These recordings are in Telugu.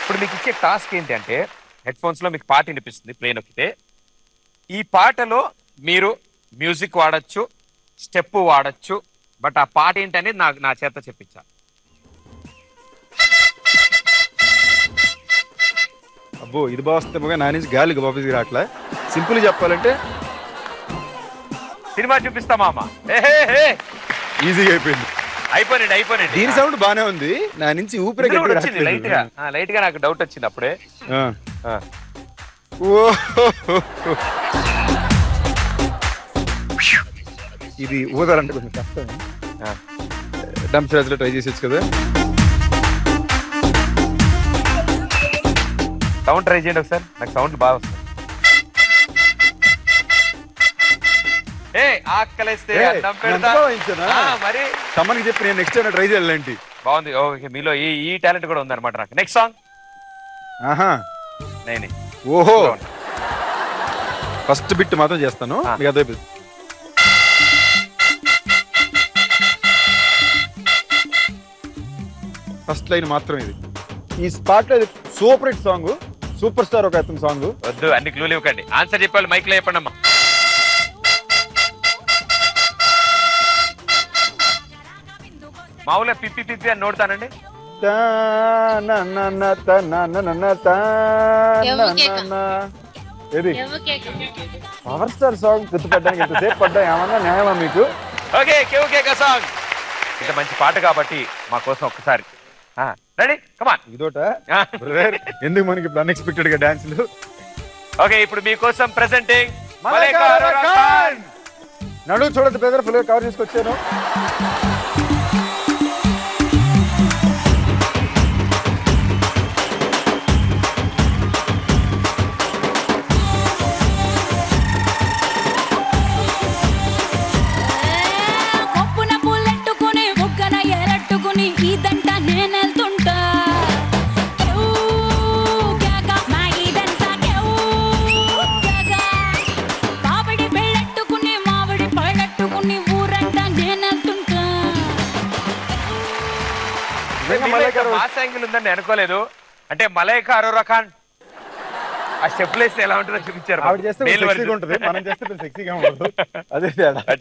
ఇప్పుడు మీకు ఇచ్చే టాస్క్ ఏంటి అంటే హెడ్ ఫోన్స్ లో మీకు పాట వినిపిస్తుంది ప్లే నొక్కితే ఈ పాటలో మీరు మ్యూజిక్ వాడచ్చు స్టెప్ వాడచ్చు బట్ ఆ పాట ఏంటనేది నా చేత చెప్పించాలి. అబ్బో ఇది బాగా నా నుంచి గాలికి బాబుకి రావట్లే. సింపుల్ చెప్పాలంటే సినిమా చూపిస్తామా అమ్మ ఈజీగా అయిపోయింది. అయిపోయినండి దీని సౌండ్ బానే ఉంది, నా నుంచి ఊపిరి వచ్చింది లైట్ గా నాకు డౌట్ వచ్చింది అప్పుడే. ఇది ఊదాలంటే కొంచెం కష్టం. డంప్ స్టార్జ్ లో ట్రై చేసేచ్చు కదా. సౌండ్ ట్రై చేయండి ఒకసారి, నాకు సౌండ్ బాగా వస్తుంది. ఆకలిస్తే మరి తమ్మకి చెప్పి నేను నెక్స్ట్ టైం ట్రై చేయాలంటే బాగుంది. ఓకే మీలో ఈ టాలెంట్ కూడా ఉందన్నమాట నాకు. నెక్స్ట్ సాంగ్ నేనే. ఓహో ఫస్ట్ బిట్ మాత్రం చేస్తాను, మీకు అదే ఫస్ట్ లైన్ మాత్రం. ఇది ఈ స్పాట్ లో super hit song, super star ఒక అతని సాంగ్. వద్దు అన్ని క్లూలు ఇవ్వకండి, ఆన్సర్ చెప్పాలి మైక్ లో చెప్పండి అమ్మా. మామూలుగా పిప్పి పిప్పి అని నోడతానండి. ఏది పవర్ స్టార్ సాంగ్ గుర్తుపడ్డానికి ఎంతసేపు పడ్డా ఏమన్నా న్యాయమా మీకు? ఓకే కేక సాంగ్ ఇంత మంచి పాట కాబట్టి మా కోసం ఒక్కసారి రెడీ కమాన్. ఇదోట ఎందుకు మనకి ఇప్పుడు అన్ఎక్స్పెక్టెడ్ గా డాన్సులు. ఓకే ఇప్పుడు మీకోసం ప్రెజెంటింగ్ నడువు చూడద్దు బ్రదర్, ఫుల్ కవర్ చేసుకొచ్చాను. యాంగిల్ ఉందని అనుకోలేదు. అంటే మలైకా అరోరా ఖాన్ ఆ స్టెప్ వేస్తే ఎలా ఉంటుందో చూపించారు.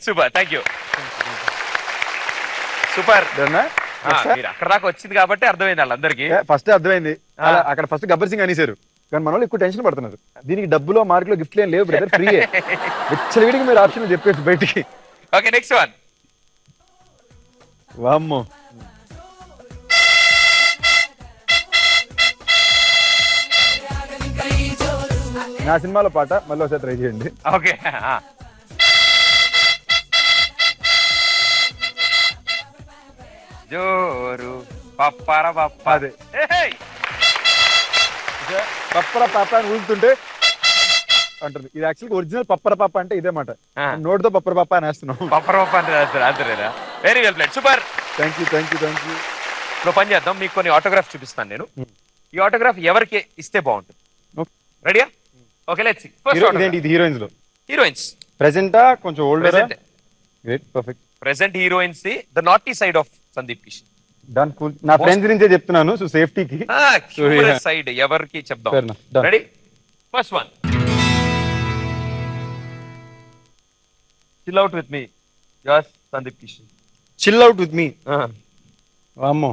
Super thank you super. మీరు అక్కడ దాకా వచ్చింది కాబట్టి అర్థమైంది వాళ్ళందరికీ. ఫస్ట్ అర్థమైంది, అక్కడ ఫస్ట్ గబ్బర్ సింగ్ అనేసారు కానీ మన వాళ్ళు ఎక్కువ టెన్షన్ పడుతున్నారు. దీనికి డబ్బులో మార్కులో గిఫ్ట్లు ఏం లేవు బ్రదర్, ఫ్రీయే. విచ్చలవిడికి మీరు ఆప్షన్ చెప్పేసి బయటికి. Okay next one. వామ్మో నా సినిమాలో పాట మళ్ళీ ఒకసారి ట్రై చేయండి. ఓకే జోరు పప్పర పప్ప. అదే పప్పర పాప అని ఊదుతుంటే అంటుంది. ఇది యాక్చువల్గా ఒరిజినల్ పప్పర పాప అంటే ఇదే మాట. నోటితో పప్పర పాప అని వేస్తున్నాం. పప్పర పాప అంటే very well played, super. Thank you. ఇప్పుడు పని చేద్దాం, మీకు కొన్ని ఆటోగ్రాఫ్ చూపిస్తాను నేను. ఈ ఆటోగ్రాఫ్ ఎవరికి ఇస్తే బాగుంటుంది? రెడీయా? Okay let's see. ఫస్ట్ ఇది హీరోయిన్స్ లో. హీరోయిన్స్ ప్రెజెంటా కొంచెం older? Great perfect. Present heroines the naughty side of Sandeep Kishan. Done cool. నా ఫ్రెండ్స్ నుంచే చెప్తున్నాను సో సేఫ్టీకి. హ్యూమరస్ సైడ్ ఎవరికి చెప్దాం. Ready first one. Chill out with me yes Sandeep Kishan. Chill out with me. అమ్మో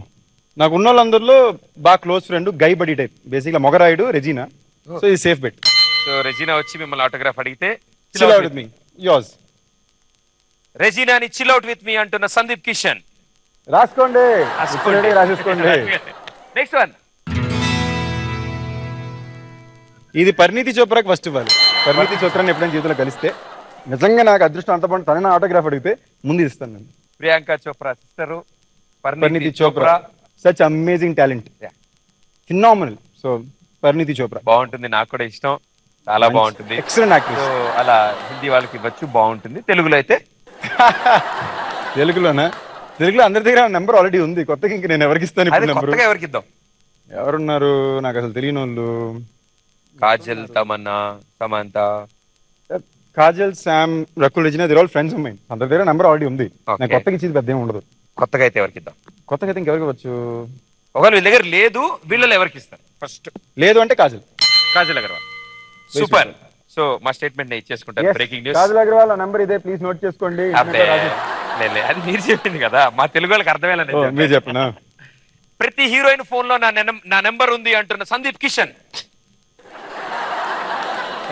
నాకు ఉన్న వాళ్ళందరిలో బాగా క్లోజ్ ఫ్రెండ్ గై బడి టైప్, బేసిక్గా మొగరాయుడు రెజీనా. సో ఈ సేఫ్ బెట్. సో రెజీనా వచ్చి మిమ్మల్ని ఆటోగ్రాఫ్ అడిగితే చిల్ అవుట్ విత్ మీ. యోస్. రెజీనాని చిల్ అవుట్ విత్ మీ అంటున్న సందీప్ కిషన్. రాసుకోండి. రాసేసుకోండి. Next one. ఇది పరిణీతి చోప్రాకి ఫస్ట్ ఇవ్వాలి. పరిణీతి చోప్రాని ఎప్పుడైనా జీవితంలో కలిస్తే నిజంగా నాకు అదృష్టం అంత పండు తన ఆటోగ్రాఫ్ అడిగితే ముందు ఇస్తాను నేను. Priyanka Chopra sister Parineeti Chopra, such amazing talent, phenomenal. So Parineeti Chopra బాగుంటుంది, నాకు కూడా ఇష్టం, చాలా బాగుంటుంది. Excellent actress. అలా హిందీ వాళ్ళకి ఇవ్వచ్చు, బాగుంటుంది. తెలుగులో అయితే తెలుగులోనా? తెలుగులో అందరి దగ్గర నెంబర్ ఆల్రెడీ ఉంది, కొత్తగా ఇంక నేను ఎవరికి ఇస్తాను ఇప్పుడు నెంబర్? ఎవరికి ఇద్దాం? ఎవరున్నారు నాకు అసలు తెలియని వాళ్ళు? Kajal, Tamannaah, Samantha, Kajal, Sam, Rakul, Regina, they all friends of mine. అందరి దగ్గర నెంబర్ ఆల్రెడీ ఉంది. నాకు కొత్తగా ఇచ్చేది పెద్ద ఏమి ఉండదు. కొత్తగా అయితే ఎవరికి ఇద్దాం? కొత్తగా అయితే ఇంకెవరికి ఇవ్వచ్చు? ఒకవేళ వీళ్ళ దగ్గర లేదు, వీళ్ళలో ఎవరికి ఇస్తారు? ఫస్ట్ లేదు అంటే కాజల్. కాజల్ అగర్వాల్. సూపర్. సో మా స్టేట్మెంట్ నేను ఇచ్చేసుకుంటాను. Yes, breaking news. Kajal Agarwal number ఇదే, ప్లీజ్ నోట్ చేసుకోండి. అబ్బే లే, అది మీరు చెప్పింది కదా, మా తెలుగు వాళ్ళకి అర్థమయ్యేలా నేను మీరు చెప్పాను. చెప్పనా? ప్రతి హీరోయిన్ ఫోన్ లో నా నెంబర్ ఉంది అంటున్న సందీప్ కిషన్.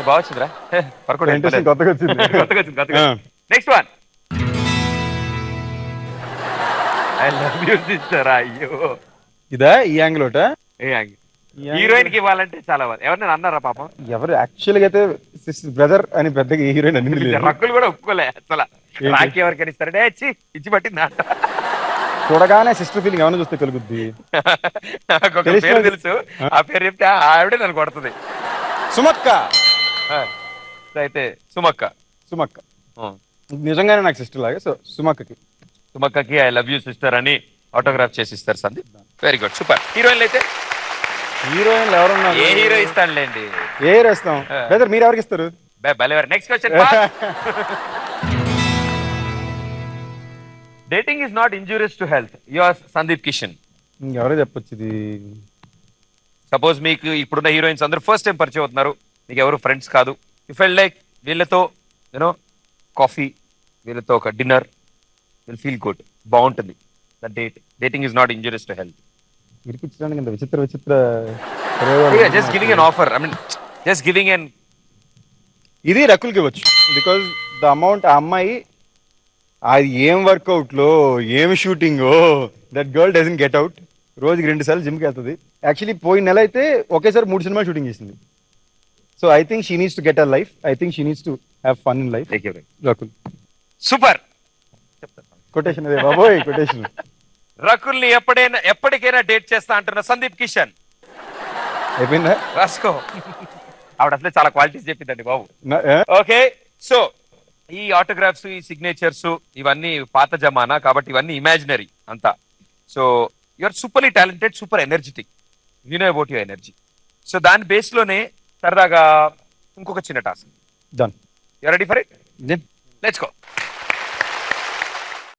బాగా వచ్చిందిరా. Interesting, కొత్తగా వచ్చింది. Next one. I love you sister. అయ్యో ఇదా ఈ యాంగిల్ ఒకట? హీరోయిన్ కి ఇవ్వాలంటే చాలా ఎవరినైనా అన్నారా పాపం? ఎవరు యాక్చువల్ గా అయితే బ్రదర్ అని పెద్దగా హీరోయిన్ అన్ని రక్కులు కూడా ఒప్పుకోలే అసలు. రాఖీ ఎవరికైనా ఇస్తారంటే ఇచ్చి పట్టింది అంట. చూడగానే సిస్టర్ ఫీలింగ్ ఏమైనా చూస్తే కలుగుద్ది. ఒక పేరు తెలుసు, ఆ పేరు చెప్తే ఆవిడే నన్ను కొడుతుంది. సుమక్క. అయితే సుమక్క. సుమక్క నిజంగానే నాకు సిస్టర్ లాగే. సో సుమక్కకి ఐ లవ్ యూ సిస్టర్ అని ఆటోగ్రాఫ్ చేసి ఇస్తారు సందీప్. Very good, super. హీరోయిన్లు అయితే హీరోయిన్లు ఎవరున్నారు? ఏ హీరో ఇస్తానులేండి. ఏ హీరో ఇస్తాం బ్రదర్, మీరు ఎవరికి ఇస్తారు? భలేవారు. Next question. Dating is not injurious to health. Your Sandeep Kishan. ఎవరో చెప్పొచ్చు ఇది. సపోజ్ మీకు ఇప్పుడున్న హీరోయిన్స్ అందరూ ఫస్ట్ టైం పరిచయం అవుతున్నారు, మీకు ఎవరు ఫ్రెండ్స్ కాదు. యూ ఫెల్ లైక్ వీళ్ళతో యూనో కాఫీ, వీళ్ళతో ఒక డిన్నర్, విల్ ఫీల్ గుడ్, బాగుంటుంది. Dating is not injurious to health. ఇరికించడానికి ఇంత విచిత్ర just giving an offer. I mean just giving an. ఇది రకుల్కి ఇవ్వచ్చు. బికాజ్ ద అమౌంట్ ఆ అమ్మాయి అది ఏం వర్కౌట్లో ఏం షూటింగో, that girl doesn't get out. రోజుకి 2 సార్లు జిమ్కి వెళ్తుంది. యాక్చువల్లీ పోయిన నెల అయితే ఒకేసారి 3 సినిమాలు షూటింగ్ చేసింది. So I think she needs to get a life. I think she needs to have fun in life. Rakul. Super. Quotation అదే బాబోయ్, కొటేషన్. రకుల్ని ఎప్పటికైనా డేట్ చేస్తా అంటున్న సందీప్ కిషన్. అయిపోయిందా? రాసుకో. ఆవిడ అసలే చాలా క్వాలిటీస్ చెప్పిందండి బాబు. ఓకే, సో ఈ ఆటోగ్రాఫ్స్, ఈ సిగ్నేచర్స్ ఇవన్నీ పాత జమానా కాబట్టి ఇవన్నీ ఇమాజినరీ అంతా. So you are superly talented, super energetic. You know about your energy. So దాని బేస్ లోనే సరదాగా ఇంకొక చిన్న task. Done. You are ready for it? Let's go.